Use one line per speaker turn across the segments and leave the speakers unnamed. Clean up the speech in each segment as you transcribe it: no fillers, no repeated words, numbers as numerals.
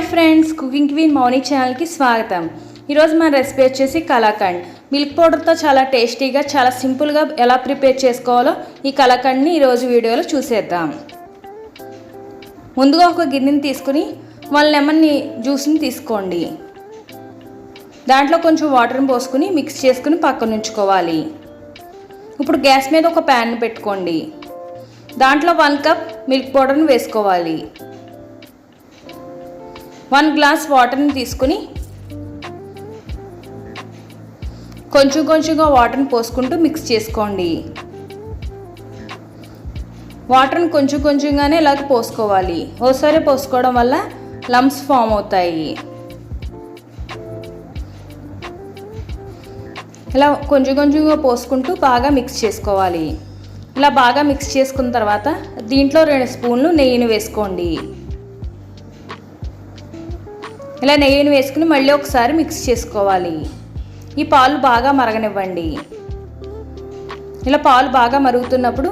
Hi friends, cooking queen మౌని ఛానల్కి స్వాగతం. ఈరోజు మన రెసిపీ వచ్చేసి కలాకండ్. మిల్క్ పౌడర్తో చాలా టేస్టీగా, చాలా సింపుల్గా ఎలా ప్రిపేర్ చేసుకోవాలో ఈ కలాకండ్ని ఈరోజు వీడియోలో చూసేద్దాం. ముందుగా ఒక గిన్నెని తీసుకుని 1 లెమన్ జ్యూస్ని తీసుకోండి. దాంట్లో కొంచెం వాటర్ని పోసుకుని మిక్స్ చేసుకుని పక్కన ఉంచుకోవాలి. ఇప్పుడు గ్యాస్ మీద ఒక ప్యాన్ పెట్టుకోండి. దాంట్లో 1 కప్ మిల్క్ పౌడర్ని వేసుకోవాలి. 1 గ్లాస్ వాటర్ని తీసుకుని కొంచెంగా వాటర్ని పోసుకుంటూ మిక్స్ చేసుకోండి. వాటర్ని కొంచెంగానే ఇలాగ పోసుకోవాలి. ఓసారి పోసుకోవడం వల్ల లంప్స్ ఫామ్ అవుతాయి. ఇలా కొంచెంగా పోసుకుంటూ బాగా మిక్స్ చేసుకోవాలి. ఇలా బాగా మిక్స్ చేసుకున్న తర్వాత దీంట్లో 2 స్పూన్లు నెయ్యిని వేసుకోండి. ఇలా నెయ్యిని వేసుకుని మళ్ళీ ఒకసారి మిక్స్ చేసుకోవాలి. ఈ పాలు బాగా మరగనివ్వండి. ఇలా పాలు బాగా మరుగుతున్నప్పుడు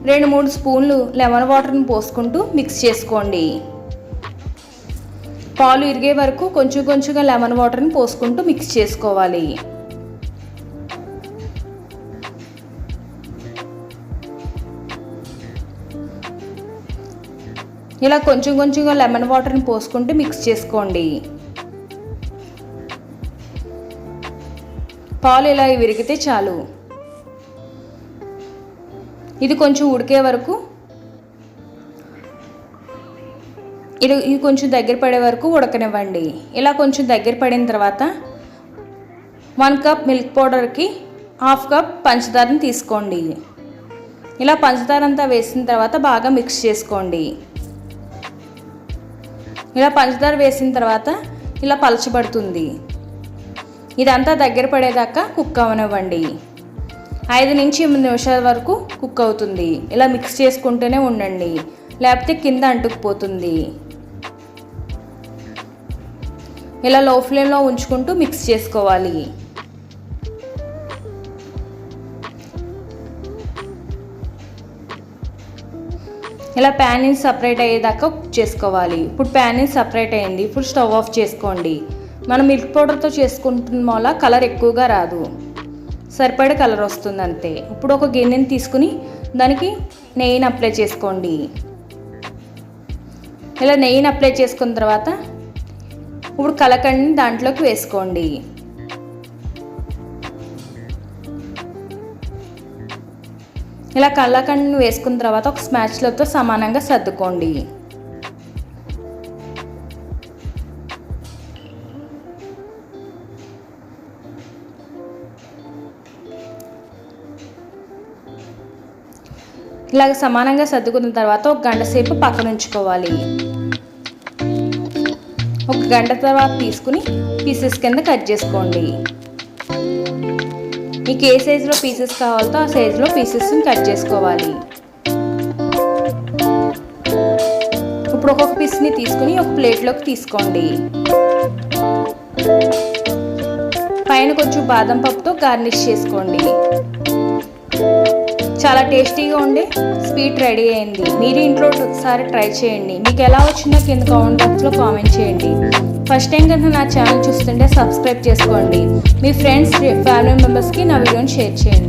2-3 స్పూన్లు లెమన్ వాటర్ని పోసుకుంటూ మిక్స్ చేసుకోండి. పాలు ఇరిగే వరకు కొంచెంగా లెమన్ వాటర్ని పోసుకుంటూ మిక్స్ చేసుకోవాలి. ఇలా కొంచెంగా లెమన్ వాటర్ని పోసుకుంటూ మిక్స్ చేసుకోండి. పాలు ఇలా విరిగితే చాలు. ఇది కొంచెం ఉడికే వరకు ఇది కొంచెం దగ్గర పడే వరకు ఉడకనివ్వండి. ఇలా కొంచెం దగ్గర పడిన తర్వాత 1 కప్ మిల్క్ పౌడర్కి 1/2 కప్ పంచదారని తీసుకోండి. ఇలా పంచదార అంతా వేసిన తర్వాత బాగా మిక్స్ చేసుకోండి. ఇలా పంచదార వేసిన తర్వాత ఇలా పలచబడుతుంది. ఇదంతా దగ్గర పడేదాకా కుక్ అవనివ్వండి. 5 నుంచి 8 నిమిషాల వరకు కుక్ అవుతుంది. ఇలా మిక్స్ చేసుకుంటూనే ఉండండి, లేకపోతే కింద అంటుకుపోతుంది. ఇలా లో ఫ్లేమ్లో ఉంచుకుంటూ మిక్స్ చేసుకోవాలి. ఇలా ప్యాన్ నుంచి సపరేట్ అయ్యేదాకా కుక్ చేసుకోవాలి. ఇప్పుడు ప్యాన్ నుంచి సపరేట్ అయింది. ఇప్పుడు స్టవ్ ఆఫ్ చేసుకోండి. మనం మిల్క్ పౌడర్తో చేసుకుంటున్న వల్ల కలర్ ఎక్కువగా రాదు, సరిపడే కలర్ వస్తుంది అంతే. ఇప్పుడు ఒక గిన్నెని తీసుకుని దానికి నెయ్యిని అప్లై చేసుకోండి. ఇలా నెయ్యిని అప్లై చేసుకున్న తర్వాత ఇప్పుడు కలాకండ్ని దాంట్లోకి వేసుకోండి. ఇలా కలాకండ్ని వేసుకున్న తర్వాత ఒక స్మాచ్లతో సమానంగా సర్దుకోండి. ఇలాగ సమానంగా సర్దుకున్న తర్వాత 1 గంట సేపు పక్కన ఉంచుకోవాలి. 1 గంట తర్వాత తీసుకుని పీసెస్ కింద కట్ చేసుకోండి. మీకు ఏ సైజులో పీసెస్ కావాలో ఆ సైజులో పీసెస్ని కట్ చేసుకోవాలి. ఇప్పుడు ఒక్కొక్క పీస్ని తీసుకుని ఒక ప్లేట్లోకి తీసుకోండి. పైన కొంచెం బాదం పప్పుతో గార్నిష్ చేసుకోండి. చాలా టేస్టీగా ఉండే స్వీట్ రెడీ అయింది. మీరు ఇంట్లో ఒకసారి ట్రై చేయండి. మీకు ఎలా వచ్చిందో కింద కామెంట్ బాక్స్లో కామెంట్ చేయండి. ఫస్ట్ టైం కనుక నా ఛానల్ చూస్తుంటే సబ్స్క్రైబ్ చేసుకోండి. మీ ఫ్రెండ్స్, ఫ్యామిలీ మెంబర్స్కి నా వీడియోని షేర్ చేయండి.